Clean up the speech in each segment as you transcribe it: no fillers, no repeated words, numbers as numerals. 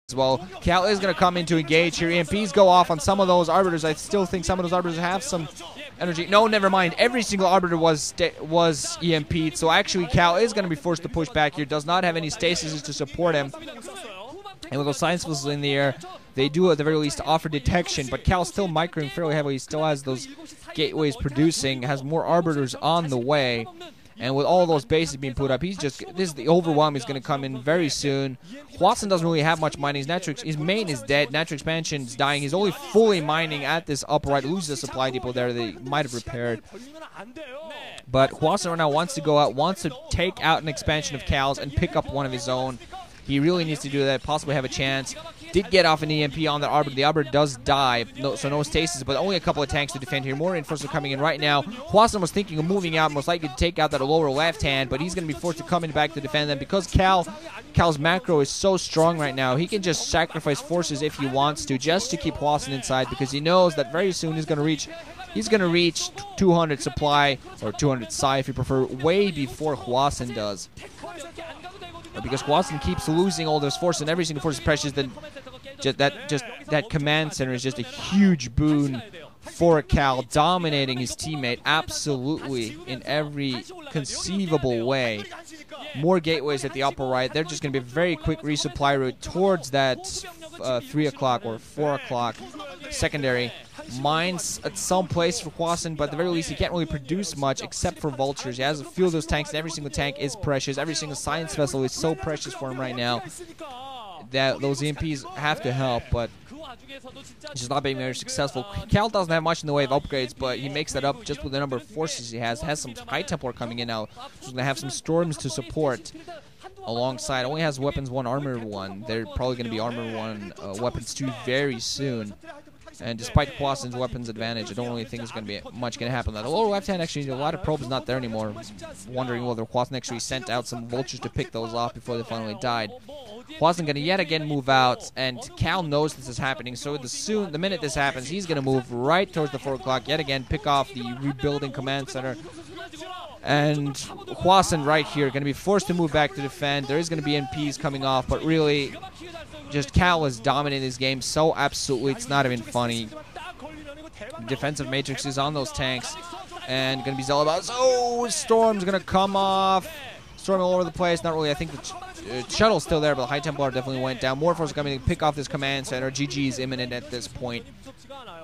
as well. Kal is going to come in to engage here. EMPs go off on some of those Arbiters. I still think some of those Arbiters have some energy. No, never mind. Every single Arbiter was EMP'd, so actually Kal is going to be forced to push back here. Does not have any stasis to support him. And with those science missiles in the air, they do at the very least offer detection, but Kal's still microing fairly heavily. He still has those gateways producing, has more Arbiters on the way. And with all those bases being put up, this is the overwhelm is going to come in very soon. Hwasin doesn't really have much mining. His main is dead. Natural expansion is dying. He's only fully mining at this upper right. Loses a supply depot there they might have repaired. But Hwasin right now wants to go out, wants to take out an expansion of Kal's and pick up one of his own. He really needs to do that, possibly have a chance. Did get off an EMP on the Arbiter. The Arbiter does die, so no stasis, but only a couple of tanks to defend here. More reinforcements are coming in right now. Hwasin was thinking of moving out, most likely to take out that lower left hand, but he's going to be forced to come in back to defend them because Kal's macro is so strong right now. He can just sacrifice forces if he wants to, just to keep Hwasin inside, because he knows that very soon he's going to reach 200 supply, or 200 psi if you prefer, way before Hwasin does. Because Quasin keeps losing all those forces, and every single force is precious, then that command center is just a huge boon for Kal, dominating his teammate absolutely in every conceivable way. More gateways at the upper right. They're just going to be a very quick resupply route towards that 3 o'clock or 4 o'clock secondary. Mines at some place for Quasin, but at the very least he can't really produce much except for vultures. He has a few of those tanks, and every single tank is precious. Every single science vessel is so precious for him right now that those EMPs have to help, but it's just not being very successful. Kal doesn't have much in the way of upgrades, but he makes that up just with the number of forces he has. Has some High Templar coming in now. He's going to have some Storms to support alongside. Only has Weapons 1, Armor 1. They're probably going to be Armor 1, Weapons 2 very soon. And despite Quasin's weapons advantage, I don't really think there's going to be much going to happen. The lower left hand, actually, a lot of probes not there anymore. Wondering whether Quasin actually sent out some vultures to pick those off before they finally died. Quasin going to yet again move out, and Kal knows this is happening. So the minute this happens, he's going to move right towards the 4 o'clock, yet again pick off the rebuilding command center. And Hwasin right here going to be forced to move back to defend. There is going to be MPs coming off, but really, just Kal is dominating this game so absolutely, it's not even funny. Defensive matrix is on those tanks, and going to be Zealot. Oh, Storm's going to come off. Storm all over the place. Not really. I think the shuttle's still there, but the High Templar definitely went down. More forces coming to pick off this command center. GG is imminent at this point.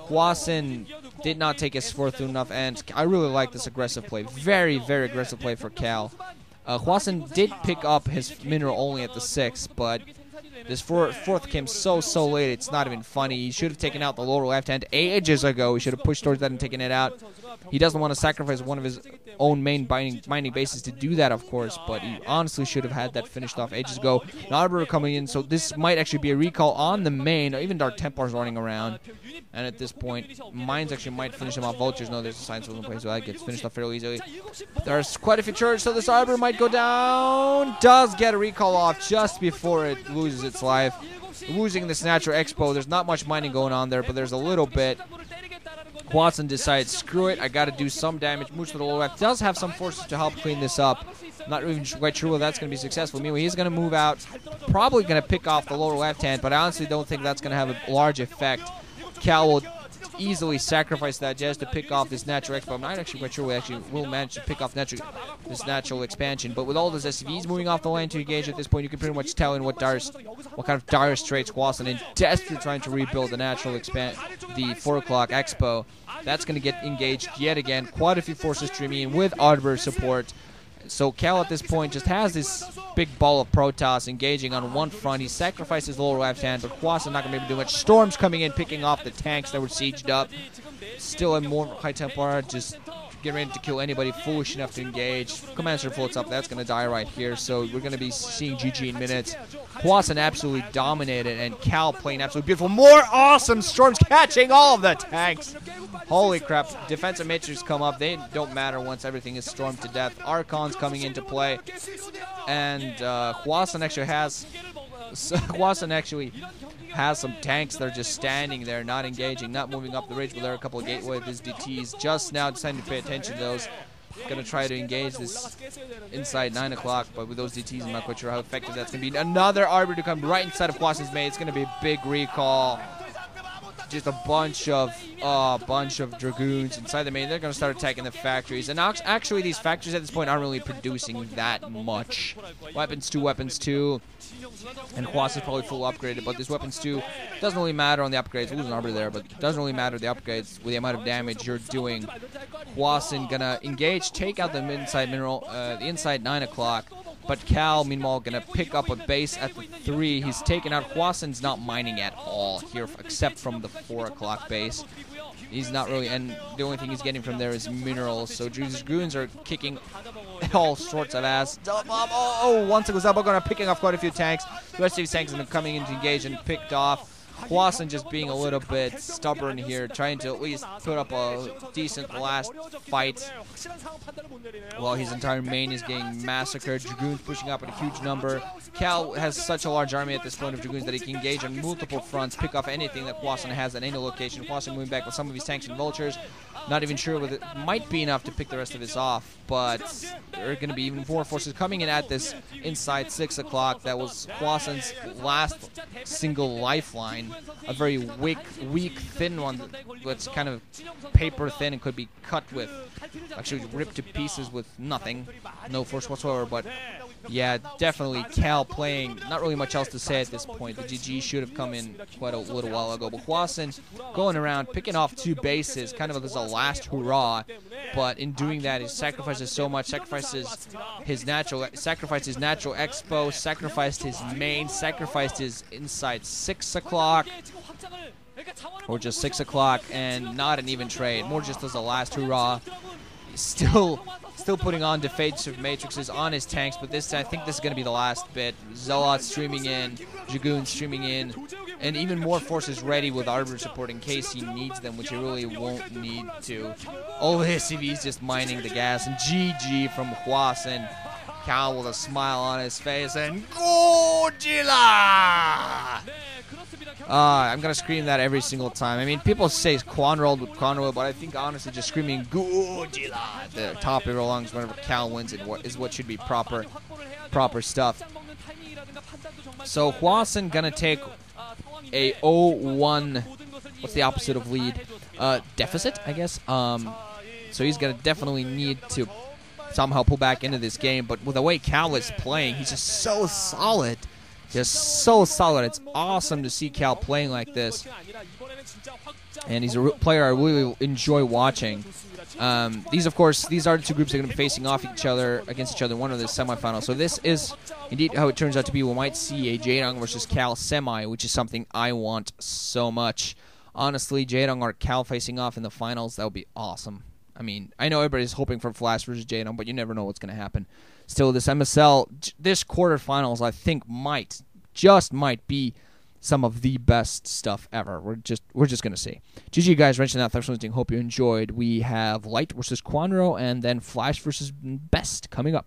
Hwasin did not take his fourth enough, and I really like this aggressive play. Very, very aggressive play for Kal. Hwasin did pick up his mineral only at the 6th, but this fourth came so late, it's not even funny. He should have taken out the lower left hand ages ago. He should have pushed towards that and taken it out. He doesn't want to sacrifice one of his own main mining bases to do that, of course, but he honestly should have had that finished off ages ago. An Arbiter coming in, so this might actually be a recall on the main. Even Dark Templars running around. And at this point, Mines actually might finish him off. Vultures, no, there's a science in place, so that gets finished off fairly easily. There's quite a few charges, so this Arbiter might go down. Does get a recall off just before it loses its life. Losing this natural expo, there's not much mining going on there, but there's a little bit. Quasin decides, screw it, I got to do some damage. Moves to the lower left. Does have some forces to help clean this up. Not even quite sure whether that's going to be successful. Meanwhile, he's going to move out. Probably going to pick off the lower left hand, but I honestly don't think that's going to have a large effect. Kal will easily sacrifice that just to pick off this natural expo. I'm not actually quite sure we actually will manage to pick off this natural expansion, but with all those SCVs moving off the lane to engage at this point, you can pretty much tell in what kind of dire straits Quasin in desperate trying to rebuild the 4 o'clock expo. That's going to get engaged yet again. Quite a few forces streaming in with Arbiter support. So Kal at this point just has this big ball of Protoss engaging on one front. He sacrifices the lower left hand, but Quasin not going to be able to do much. Storm's coming in, picking off the tanks that were sieged up. Still a more High Templar, just getting ready to kill anybody foolish enough to engage. Commander floats up, that's going to die right here. So we're going to be seeing GG in minutes. Quasin absolutely dominated, and Kal playing absolutely beautiful. More awesome Storms catching all of the tanks. Holy crap, defensive matrix come up. They don't matter once everything is stormed to death. Archon's coming into play. And Hwasin actually has some tanks that are just standing there, not engaging, not moving up the ridge, but there are a couple of gateway with his DTs just now deciding to pay attention to those. Gonna try to engage this inside 9 o'clock, but with those DTs, I'm not quite sure how effective that's gonna be. Another Arbiter to come right inside of Quasin's main. It's gonna be a big recall. Just a bunch of Dragoons inside the main. They're gonna start attacking the factories, and actually these factories at this point aren't really producing that much. Weapons 2, and Hwasin's probably full upgraded, but this weapons 2 doesn't really matter on the upgrades. Lose an Arbiter there, but it doesn't really matter the upgrades with the amount of damage you're doing. Hwasin gonna engage, take out the inside mineral, the inside 9 o'clock. But Kal, meanwhile, gonna pick up a base at the 3. He's taken out. Hwasin's not mining at all here, except from the 4 o'clock base. He's not really, and the only thing he's getting from there is minerals. So Dragoons are kicking all sorts of ass. Once it goes up, we're gonna picking off quite a few tanks. The rest of these tanks are coming in to engage and picked off. Hwasin just being a little bit stubborn here, trying to at least put up a decent last fight while his entire main is getting massacred. Dragoons pushing up at a huge number. Kal has such a large army at this point of Dragoons that he can engage on multiple fronts, pick off anything that Quasin has at any location. Quasin moving back with some of his tanks and vultures. Not even sure whether it might be enough to pick the rest of his off, but there are going to be even more forces coming in at this inside 6 o'clock. That was Quasin's last single lifeline. A very weak, thin one that's kind of paper thin and could be cut with, actually ripped to pieces with nothing, no force whatsoever. But yeah, definitely Kal playing, not really much else to say at this point. The GG should have come in quite a little while ago. But Hwasin going around, picking off 2 bases, kind of as a last hurrah. But in doing that, he sacrifices so much, sacrificed his natural expo, sacrificed his main, sacrificed his inside 6 o'clock. Or just 6 o'clock, and not an even trade. More just as a last hurrah. Still putting on defensive matrices on his tanks, but I think this is going to be the last bit. Zealots streaming in, Dragoons streaming in, and even more forces ready with Arbiter support in case he needs them, which he really won't need to. All the SCVs just mining the gas, and GG from Hwasin. Kal with a smile on his face, and Godzilla! I'm going to scream that every single time. I mean, people say Quanrolled with Quanrolled, but I think honestly just screaming Godzilla at the top of your lungs whenever Kal wins is what should be proper stuff. So Hwasin going to take a 0-1, what's the opposite of lead? Deficit, I guess. So he's going to definitely need to somehow pull back into this game, but with the way Kal is playing, he's just so solid. Just so solid. It's awesome to see Kal playing like this. And he's a player I really enjoy watching. These are the 2 groups that are going to be facing off against each other in one of the semifinals. So this is indeed how it turns out to be. We might see a Jaedong versus Kal semi, which is something I want so much. Honestly, Jaedong or Kal facing off in the finals, that would be awesome. I mean, I know everybody's hoping for Flash versus Jaedong, but you never know what's going to happen. Still, this MSL, this quarterfinals, I think just might be some of the best stuff ever. We're just going to see. GG, guys. Wrenching that. Thanks for listening. Hope you enjoyed. We have Light versus Quanro, and then Flash versus Best coming up.